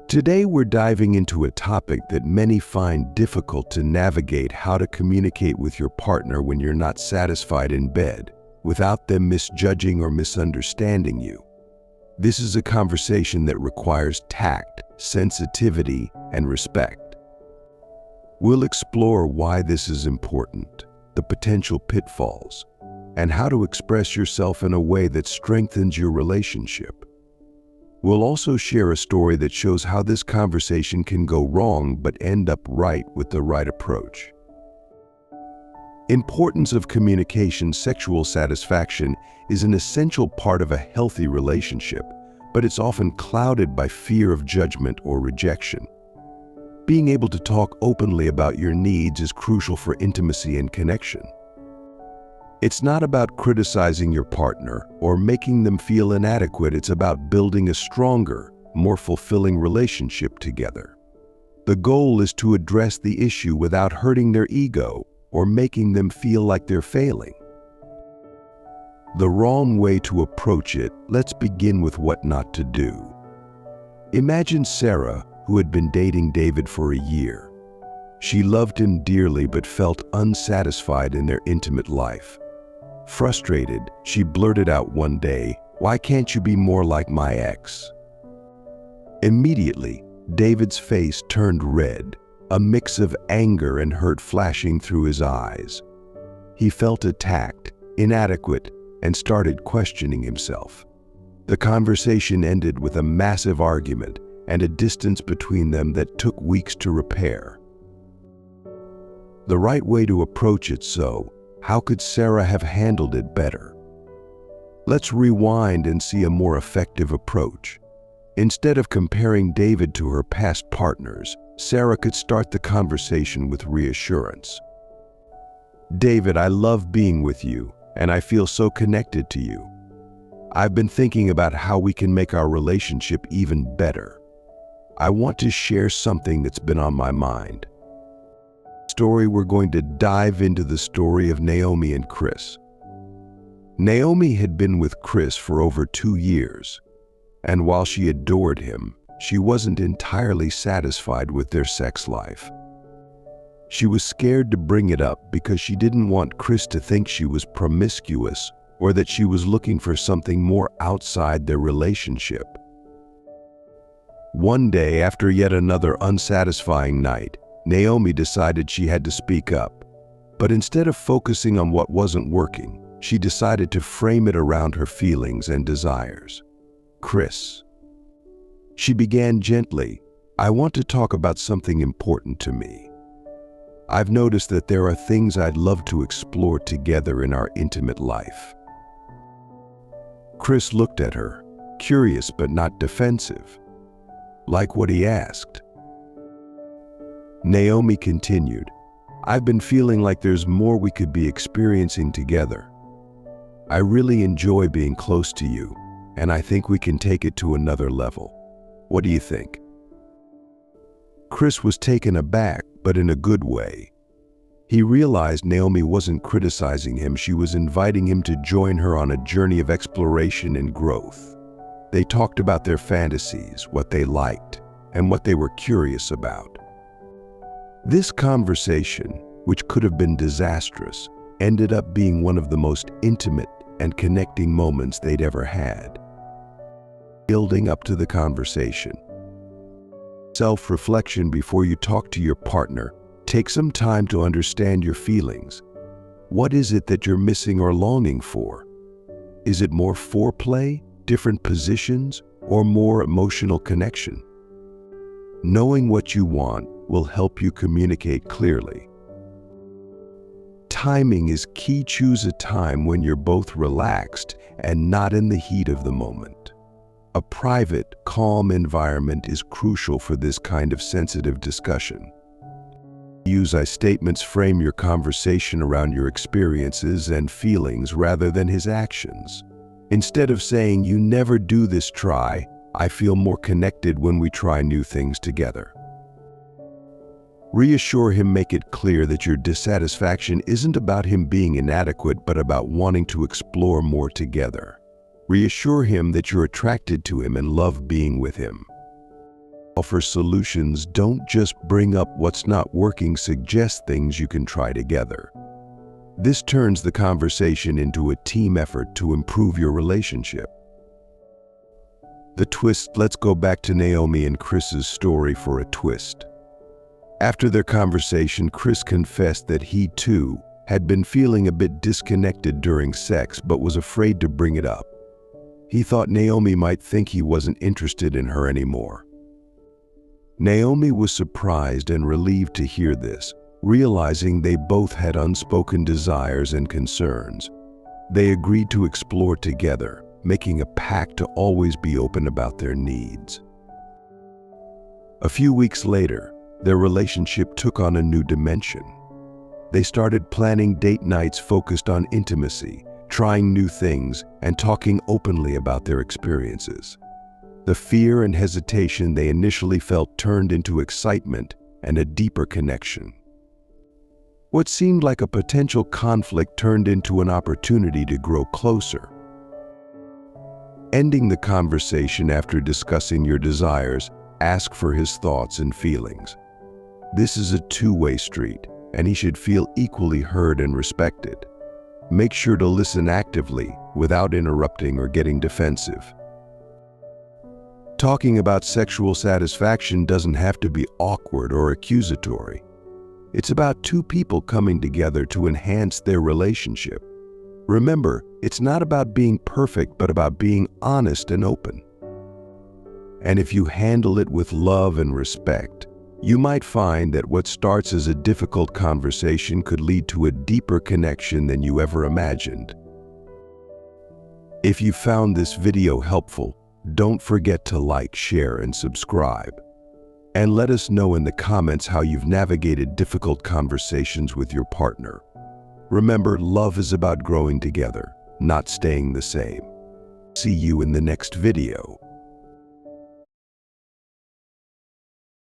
Today we're diving into a topic that many find difficult to navigate: how to communicate with your partner when you're not satisfied in bed, without them misjudging or misunderstanding you. This is a conversation that requires tact, sensitivity, and respect. We'll explore why this is important, the potential pitfalls, and how to express yourself in a way that strengthens your relationship. We'll also share a story that shows how this conversation can go wrong but end up right with the right approach. Importance of communication. Sexual satisfaction is an essential part of a healthy relationship, but it's often clouded by fear of judgment or rejection. Being able to talk openly about your needs is crucial for intimacy and connection. It's not about criticizing your partner or making them feel inadequate. It's about building a stronger, more fulfilling relationship together. The goal is to address the issue without hurting their ego or making them feel like they're failing. The wrong way to approach it. Let's begin with what not to do. Imagine Sarah, who had been dating David for a year. She loved him dearly but felt unsatisfied in their intimate life. Frustrated, she blurted out one day, "Why can't you be more like my ex?" Immediately, David's face turned red, a mix of anger and hurt flashing through his eyes. He felt attacked, inadequate, and started questioning himself. The conversation ended with a massive argument and a distance between them that took weeks to repair. The right way to approach it. So, how could Sarah have handled it better? Let's rewind and see a more effective approach. Instead of comparing David to her past partners, Sarah could start the conversation with reassurance. "David, I love being with you, and I feel so connected to you. I've been thinking about how we can make our relationship even better. I want to share something that's been on my mind." We're going to dive into the story of Naomi and Chris. Naomi had been with Chris for over 2 years, and while she adored him, she wasn't entirely satisfied with their sex life. She was scared to bring it up because she didn't want Chris to think she was promiscuous or that she was looking for something more outside their relationship. One day, after yet another unsatisfying night, Naomi decided she had to speak up. But instead of focusing on what wasn't working, she decided to frame it around her feelings and desires. "Chris," she began gently, "I want to talk about something important to me. I've noticed that there are things I'd love to explore together in our intimate life." Chris looked at her, curious but not defensive. "Like what?" he asked. Naomi continued, "I've been feeling like there's more we could be experiencing together. I really enjoy being close to you, and I think we can take it to another level. What do you think?" Chris was taken aback, but in a good way. He realized Naomi wasn't criticizing him. She was inviting him to join her on a journey of exploration and growth. They talked about their fantasies, what they liked, and what they were curious about. This conversation, which could have been disastrous, ended up being one of the most intimate and connecting moments they'd ever had. Building up to the conversation. Self-reflection. Before you talk to your partner, take some time to understand your feelings. What is it that you're missing or longing for? Is it more foreplay, different positions, or more emotional connection? Knowing what you want will help you communicate clearly. Timing is key. Choose a time when you're both relaxed and not in the heat of the moment. A private, calm environment is crucial for this kind of sensitive discussion. Use I statements. Frame your conversation around your experiences and feelings rather than his actions. Instead of saying, "You never do this, try, I feel more connected when we try new things together." Reassure him. Make it clear that your dissatisfaction isn't about him being inadequate, but about wanting to explore more together. Reassure him that you're attracted to him and love being with him. offer solutions, don't just bring up what's not working, suggest things you can try together. This turns the conversation into a team effort to improve your relationship. The twist. Let's go back to Naomi and Chris's story for a twist. After their conversation, Chris confessed that he too had been feeling a bit disconnected during sex but was afraid to bring it up. He thought Naomi might think he wasn't interested in her anymore. Naomi was surprised and relieved to hear this, realizing they both had unspoken desires and concerns. They agreed to explore together, making a pact to always be open about their needs. A few weeks later, their relationship took on a new dimension. They started planning date nights focused on intimacy, trying new things, and talking openly about their experiences. The fear and hesitation they initially felt turned into excitement and a deeper connection. What seemed like a potential conflict turned into an opportunity to grow closer. Ending the conversation after discussing your desires, ask for his thoughts and feelings. This is a two-way street, and he should feel equally heard and respected. Make sure to listen actively without interrupting or getting defensive. Talking about sexual satisfaction doesn't have to be awkward or accusatory. It's about two people coming together to enhance their relationship. Remember, it's not about being perfect, but about being honest and open. And if you handle it with love and respect, you might find that what starts as a difficult conversation could lead to a deeper connection than you ever imagined. If you found this video helpful, don't forget to like, share, and subscribe. And let us know in the comments how you've navigated difficult conversations with your partner. Remember, love is about growing together, not staying the same. See you in the next video.